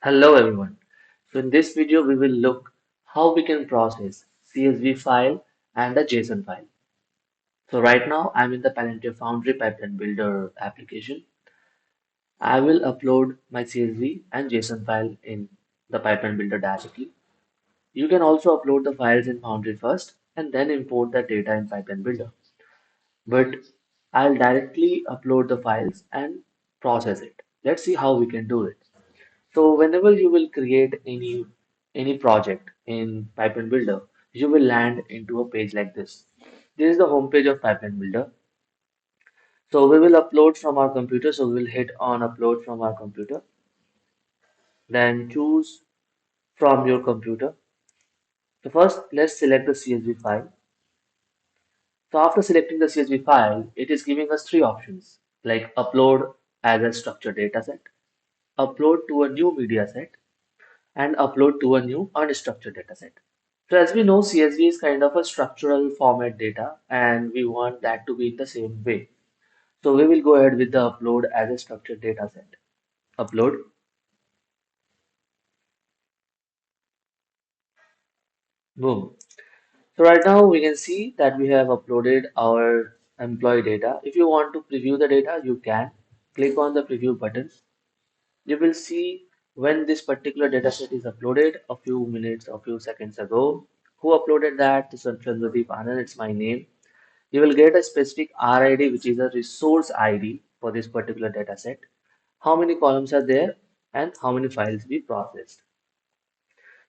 Hello everyone. So in this video we will look how we can process CSV file and a JSON file. So right now I'm in the Palantir Foundry Pipeline Builder application. I will upload my CSV and JSON file in the Pipeline Builder directly. You can also upload the files in Foundry first and then import the data in Pipeline Builder. But I'll directly upload the files and process it. Let's see how we can do it. So whenever you will create any project in Pipeline Builder, you will land into a page like this. This is the home page of Pipeline Builder. So we will upload from our computer. So we will hit on upload from our computer. Then choose from your computer. So first, let's select the CSV file. So after selecting the CSV file, it is giving us three options like upload as a structured data set, upload to a new media set, and upload to a new unstructured data set. So as we know, CSV is kind of a structural format data and we want that to be in the same way. So we will go ahead with the upload as a structured data set. Upload. Boom. So right now we can see that we have uploaded our employee data. If you want to preview the data, you can click on the preview button. You will see when this particular data set is uploaded a few minutes, a few seconds ago. Who uploaded that? This is Chandradeep Anand, it's my name. You will get a specific RID, which is a resource ID for this particular data set. How many columns are there and how many files we processed.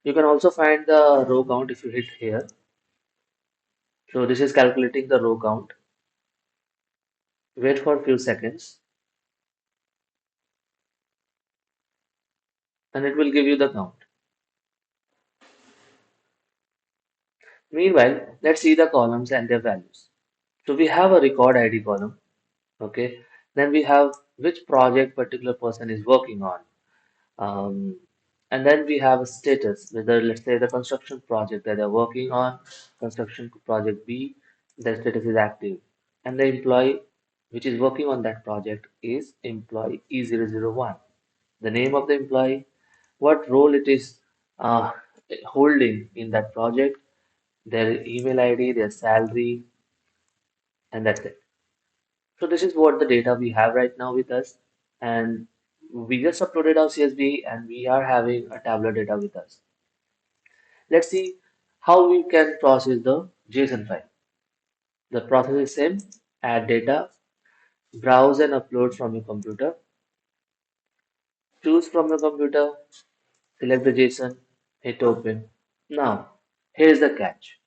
You can also find the row count if you hit here. So this is calculating the row count. Wait for a few seconds and it will give you the count. Meanwhile, let's see the columns and their values. So we have a record ID column. Okay. Then we have which project particular person is working on. Um, and then we have a status, whether let's say the construction project that they're working on, construction project B, the status is active. And the employee which is working on that project is employee E001. The name of the employee, what role it is uh, holding in that project, their email ID, their salary, and that's it. So this is what the data we have right now with us. And we just uploaded our CSV and we are having a tabular data with us. Let's see how we can process the JSON file. The process is same, add data, browse and upload from your computer, choose from your computer, select the JSON, hit open. Now, here's the catch.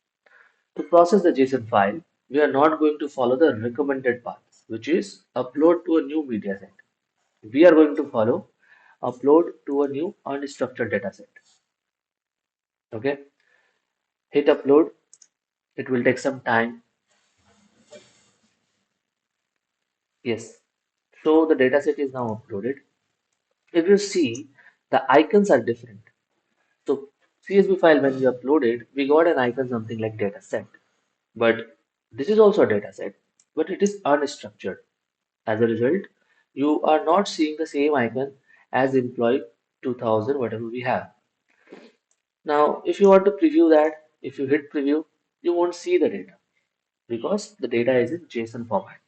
To process the JSON file, we are not going to follow the recommended path, which is upload to a new media set. We are going to follow upload to a new unstructured data set. Okay, hit upload. It will take some time. Yes. So the data set is now uploaded. If you see, the icons are different. So CSV file when we uploaded, we got an icon something like data set. But this is also a data set, but it is unstructured. As a result, you are not seeing the same icon as employee 2000, whatever we have. Now, if you want to preview that, if you hit preview, you won't see the data because the data is in JSON format.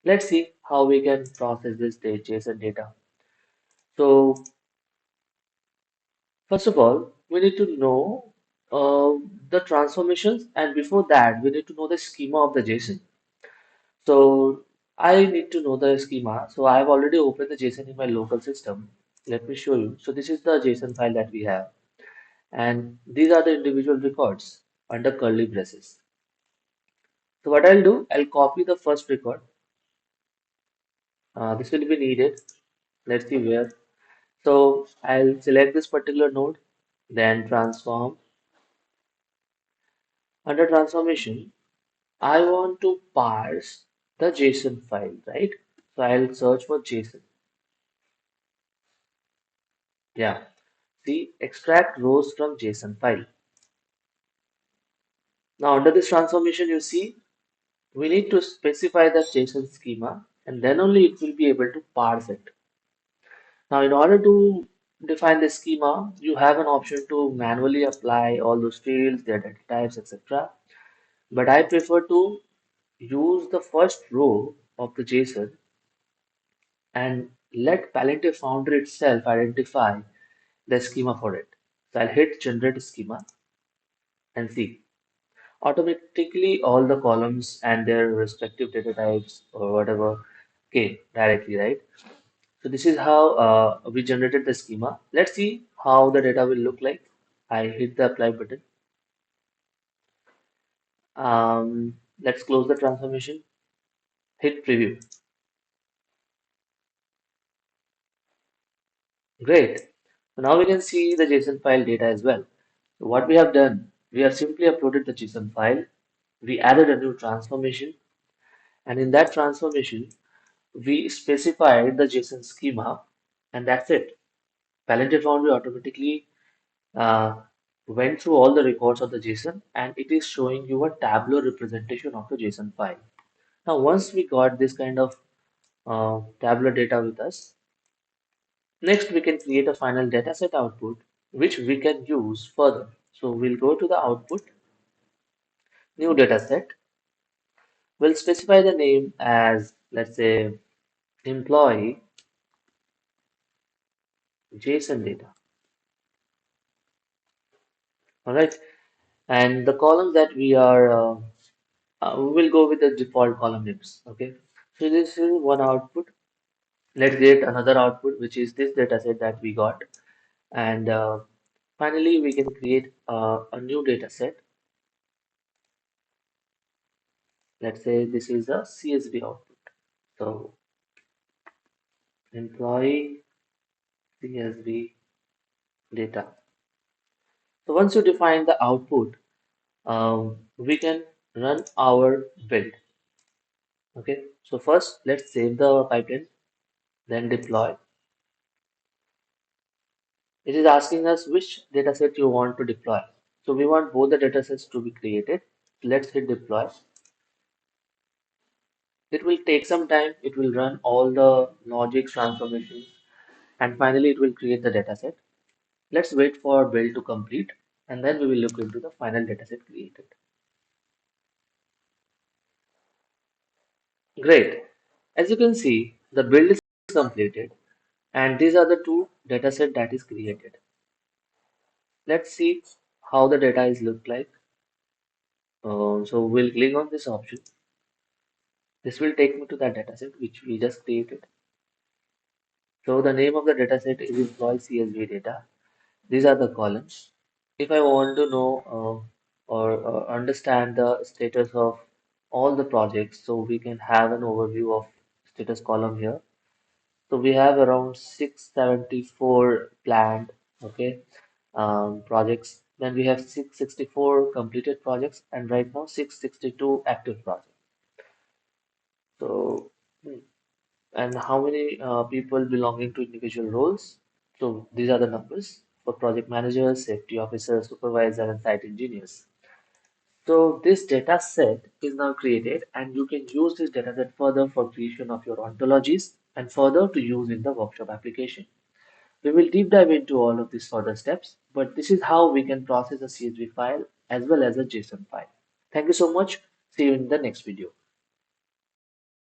Let's see how we can process this JSON data. So, first of all, we need to know the transformations, and before that, we need to know the schema of the JSON. So, I need to know the schema. So, I have already opened the JSON in my local system. Let me show you. So, this is the JSON file that we have, and these are the individual records under curly braces. So what I'll do, I'll copy the first record. This will be needed. Let's see where. So I'll select this particular node, then transform. Under transformation, I want to parse the JSON file, right? So I'll search for JSON. Yeah. See, extract rows from JSON file. Now under this transformation, you see, we need to specify the JSON schema and then only it will be able to parse it. Now in order to define the schema, you have an option to manually apply all those fields, their data types, etc. But I prefer to use the first row of the JSON and let Palantir Foundry itself identify the schema for it. So I'll hit generate schema and see. Automatically all the columns and their respective data types or whatever came directly, right? So this is how we generated the schema. Let's see how the data will look like. I hit the apply button. Let's close the transformation. Hit preview. Great. So now we can see the JSON file data as well. So what we have done, we have simply uploaded the JSON file. We added a new transformation, and in that transformation, we specified the JSON schema, and that's it. Palantir Foundry automatically uh, went through all the records of the JSON, and it is showing you a tabular representation of the JSON file. Now, once we got this kind of tabular data with us, next we can create a final dataset output, which we can use further. So we'll go to the output, new dataset. We'll specify the name as, let's say, employee JSON data. All right. And the column that we will go with the default column names. Okay. So this is one output. Let's get another output, which is this dataset that we got. And finally, we can create a new dataset. Let's say this is a CSV output. So employee CSV data. So once you define the output, we can run our build. Okay. So first, let's save the pipeline, then deploy. It is asking us which dataset you want to deploy. So we want both the datasets to be created. Let's hit deploy. It will take some time. It will run all the logic transformations and finally it will create the dataset. Let's wait for build to complete and then we will look into the final dataset created. Great. As you can see, the build is completed and these are the two dataset that is created. Let's see how the data is look like. So we'll click on this option. This will take me to that dataset which we just created. So the name of the dataset is employee CSV data. These are the columns. If I want to know or understand the status of all the projects, so we can have an overview of status column here. So we have around 674 planned, okay, projects. Then we have 664 completed projects, and right now 662 active projects. So, and how many people belonging to individual roles? So these are the numbers for project managers, safety officers, supervisor, and site engineers. So this data set is now created and you can use this data set further for creation of your ontologies and further to use in the workshop application. We will deep dive into all of these further steps, but this is how we can process a CSV file as well as a JSON file. Thank you so much. See you in the next video.